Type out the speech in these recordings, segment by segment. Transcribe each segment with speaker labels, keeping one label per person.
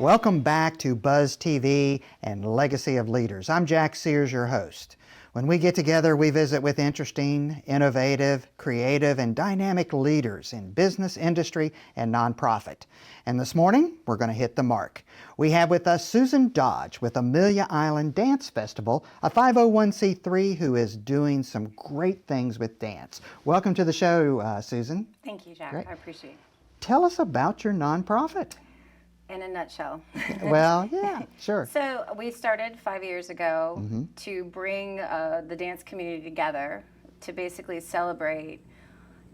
Speaker 1: Welcome back to Buzz TV and Legacy of Leaders. I'm Jack Sears, your host. When we get together, we visit with interesting, innovative, creative, and dynamic leaders in business, industry, and nonprofit. And this morning, we're going to hit the mark. We have with us Susan Dodge with Amelia Island Dance Festival, a 501c3 who is doing some great things with dance. Welcome to the show, Susan.
Speaker 2: Thank you, Jack.
Speaker 1: Great.
Speaker 2: I appreciate it.
Speaker 1: Tell us about your nonprofit.
Speaker 2: In a nutshell.
Speaker 1: Well, yeah, sure.
Speaker 2: So we started 5 years ago to bring the dance community together to basically celebrate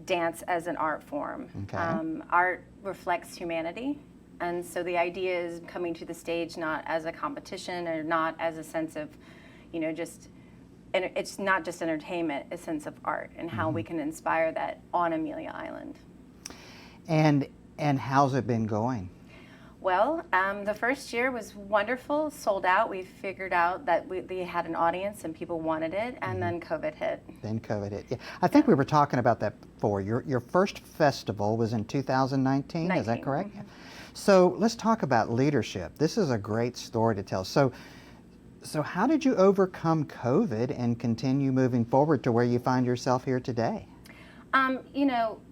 Speaker 2: dance as an art form.
Speaker 1: Okay.
Speaker 2: Art reflects humanity, and so the idea is coming to the stage not as a competition or not as a sense of, just, and it's not just entertainment, a sense of art and how we can inspire that on Amelia Island.
Speaker 1: And how's it been going?
Speaker 2: Well, the first year was wonderful, sold out. We figured out that we had an audience and people wanted it, and then COVID hit.
Speaker 1: Then COVID hit. Yeah. I think we were talking about that before. Your first festival was in 2019, is that correct? So let's talk about leadership. This is a great story to tell. So how did you overcome COVID and continue moving forward to where you find yourself here today?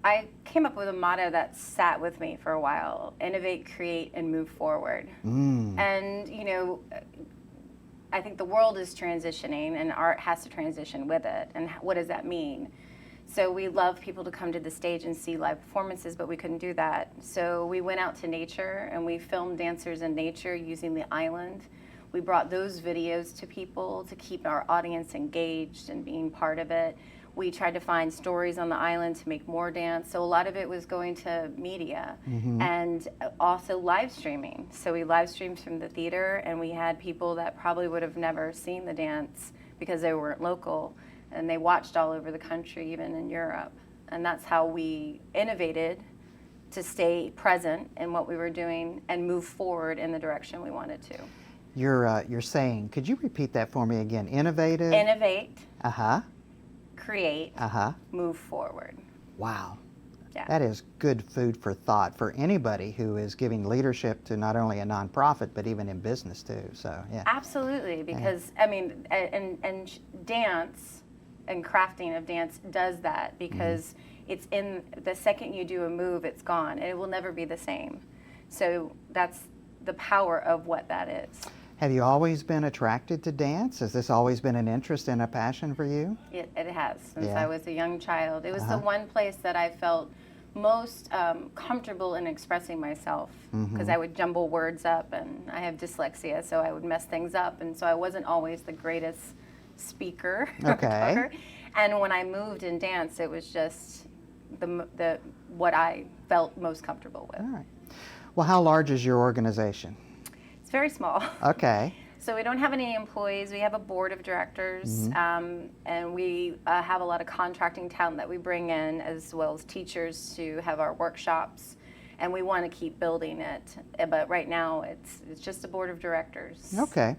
Speaker 2: I came up with a motto that sat with me for a while: innovate, create, and move forward. And, I think the world is transitioning and art has to transition with it. And what does that mean? So we love people to come to the stage and see live performances, but we couldn't do that. So we went out to nature and we filmed dancers in nature using the island. We brought those videos to people to keep our audience engaged and being part of it. We tried to find stories on the island to make more dance. So a lot of it was going to media and also live streaming. So we live streamed from the theater, and we had people that probably would have never seen the dance because they weren't local, and they watched all over the country, even in Europe. And that's how we innovated to stay present in what we were doing and move forward in the direction we wanted to.
Speaker 1: You're saying, could you repeat that for me again? Innovative?
Speaker 2: Innovate.
Speaker 1: Uh-huh.
Speaker 2: Create, move forward.
Speaker 1: Wow.
Speaker 2: Yeah.
Speaker 1: That is good food for thought for anybody who is giving leadership to not only a nonprofit, but even in business too. So, yeah.
Speaker 2: Absolutely, because, and dance and crafting of dance does that, because it's in the second you do a move, it's gone. It will never be the same. So that's the power of what that is.
Speaker 1: Have you always been attracted to dance? Has this always been an interest and a passion for you?
Speaker 2: It has, since I was a young child. It was the one place that I felt most comfortable in expressing myself, because I would jumble words up, and I have dyslexia, so I would mess things up, and so I wasn't always the greatest speaker or talker. And when I moved in dance, it was just the what I felt most comfortable with.
Speaker 1: All right. Well, how large is your organization?
Speaker 2: It's very small.
Speaker 1: Okay.
Speaker 2: So we don't have any employees. We have a board of directors, and we have a lot of contracting talent that we bring in, as well as teachers to have our workshops. And we want to keep building it, but right now it's just a board of directors.
Speaker 1: Okay.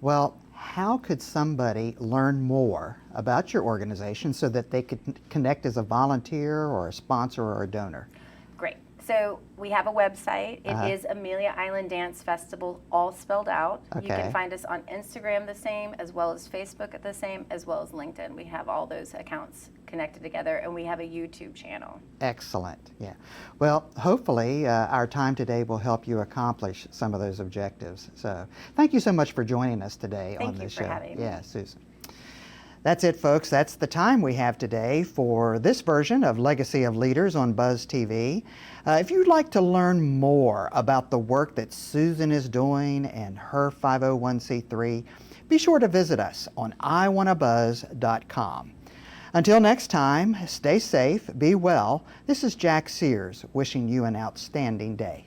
Speaker 1: Well, how could somebody learn more about your organization so that they could connect as a volunteer or a sponsor or a donor?
Speaker 2: Great. So we have a website. It is Amelia Island Dance Festival, all spelled out.
Speaker 1: Okay.
Speaker 2: You can find us on Instagram the same, as well as Facebook the same, as well as LinkedIn. We have all those accounts connected together, and we have a YouTube channel.
Speaker 1: Excellent. Yeah. Well, hopefully our time today will help you accomplish some of those objectives. So thank you so much for joining us today on this show.
Speaker 2: Thank you for having me.
Speaker 1: Yeah, Susan. That's it, folks. That's the time we have today for this version of Legacy of Leaders on Buzz TV. If you'd like to learn more about the work that Susan is doing and her 501c3, be sure to visit us on iwannabuzz.com. Until next time, stay safe, be well. This is Jack Sears wishing you an outstanding day.